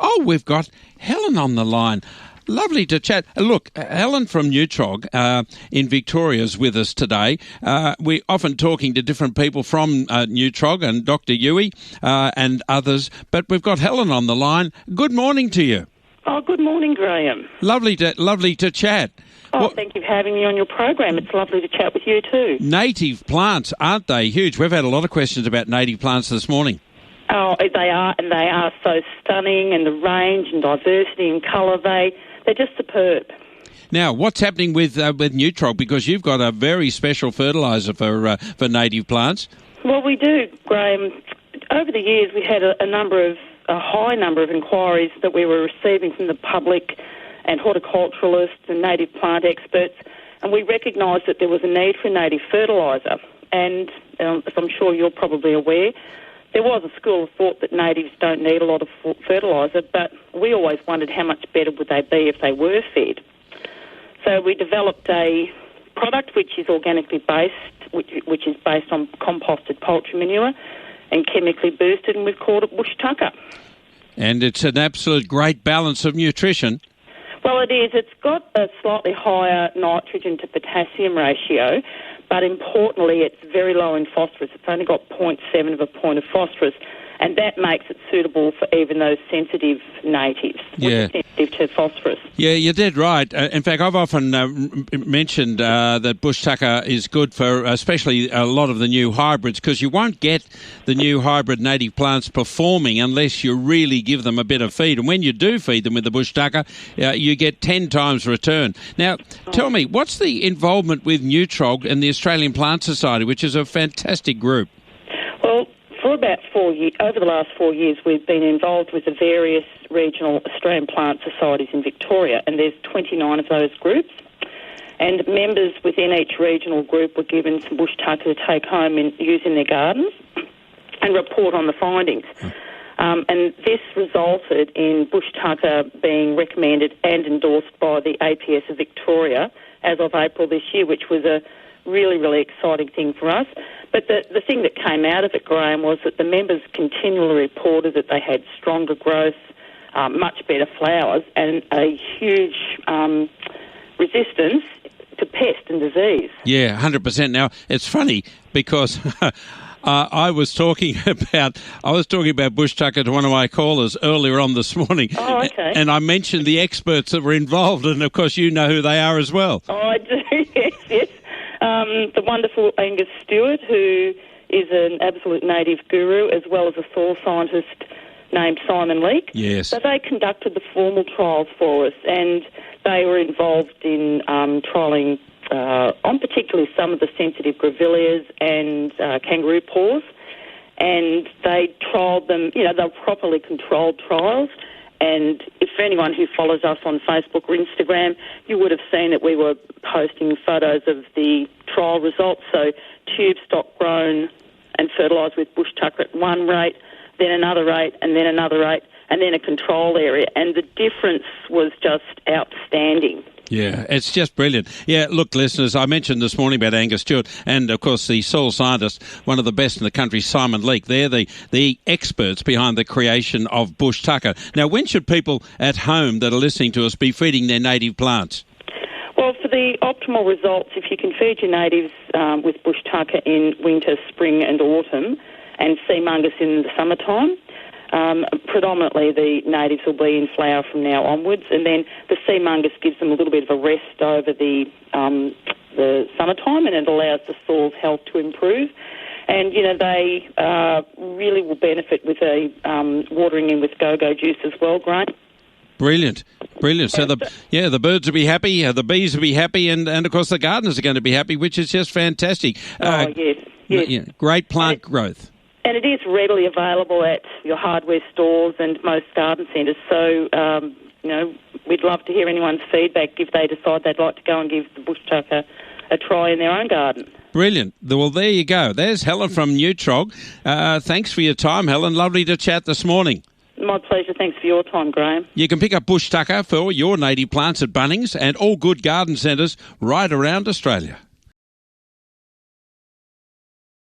Oh, we've got Helen on the line. Lovely to chat. Look, Helen from Neutrog in Victoria is with us today. We're often talking to different people from Neutrog and Dr. Yui and others, but we've got Helen on the line. Good morning to you. Oh, good morning, Graham. Lovely to chat. Oh, thank you for having me on your program. It's lovely to chat with you too. Native plants, aren't they huge? We've had a lot of questions about native plants this morning. Oh, they are, and they are so stunning, and the range and diversity and colour, they're just superb. Now, what's happening with Neutrog? Because you've got a very special fertiliser for native plants. Well, we do, Graham. Over the years, we had a high number of inquiries that we were receiving from the public and horticulturalists and native plant experts, and we recognised that there was a need for native fertiliser. And as I'm sure you're probably aware, there was a school of thought that natives don't need a lot of fertiliser, but we always wondered how much better would they be if they were fed. So we developed a product which is organically based, which is based on composted poultry manure and chemically boosted, and we've called it Bush Tucker. And it's an absolute great balance of nutrition. Well, it is. It's got a slightly higher nitrogen to potassium ratio, but importantly, it's very low in phosphorus. It's only got 0.7 of a point of phosphorus, and that makes it suitable for even those sensitive natives, sensitive to phosphorus. Yeah, you're dead right. In fact, I've often mentioned that Bush Tucker is good for especially a lot of the new hybrids, because you won't get the new hybrid native plants performing unless you really give them a bit of feed. And when you do feed them with the Bush Tucker, you get 10 times return. Now, tell me, what's the involvement with Neutrog and the Australian Plant Society, which is a fantastic group? Well, for about 4 years, over the last 4 years, we've been involved with the various regional Australian plant societies in Victoria, and there's 29 of those groups. And members within each regional group were given some Bush Tucker to take home and use in their gardens and report on the findings. And this resulted in Bush Tucker being recommended and endorsed by the APS of Victoria as of April this year, which was a really, really exciting thing for us. But the thing that came out of it, Graham, was that the members continually reported that they had stronger growth, much better flowers, and a huge resistance to pest and disease. Yeah, 100%. Now, it's funny because I was talking about Bush Tucker to one of my callers earlier on this morning. Oh, okay. And I mentioned the experts that were involved, and of course you know who they are as well. Oh, I do, yes. The wonderful Angus Stewart, who is an absolute native guru, as well as a soil scientist named Simon Leake. Yes. So they conducted the formal trials for us, and they were involved in trialling on particularly some of the sensitive grevilleas and kangaroo paws, and they trialled them, they were properly controlled trials. And if anyone who follows us on Facebook or Instagram, you would have seen that we were posting photos of the trial results. So tube stock grown and fertilised with Bush Tucker at one rate, then another rate, and then another rate, and then a control area. And the difference was just outstanding. Yeah, it's just brilliant. Yeah, look, listeners, I mentioned this morning about Angus Stewart and, of course, the soil scientist, one of the best in the country, Simon Leake. They're the experts behind the creation of Bush Tucker. Now, when should people at home that are listening to us be feeding their native plants? Well, for the optimal results, if you can feed your natives with Bush Tucker in winter, spring and autumn, and sea mungus in the summertime, predominantly the natives will be in flower from now onwards, and then the sea mungus gives them a little bit of a rest over the summertime, and it allows the soil's health to improve. And, they really will benefit with a watering in with go-go juice as well, Graham. Brilliant. So the birds will be happy, the bees will be happy, and of course the gardeners are going to be happy, which is just fantastic. Yes. Great plant growth. And it is readily available at your hardware stores and most garden centres. So, we'd love to hear anyone's feedback if they decide they'd like to go and give the Bush Tucker a try in their own garden. Brilliant. Well, there you go. There's Helen from Neutrog. Thanks for your time, Helen. Lovely to chat this morning. My pleasure. Thanks for your time, Graham. You can pick up Bush Tucker for your native plants at Bunnings and all good garden centres right around Australia.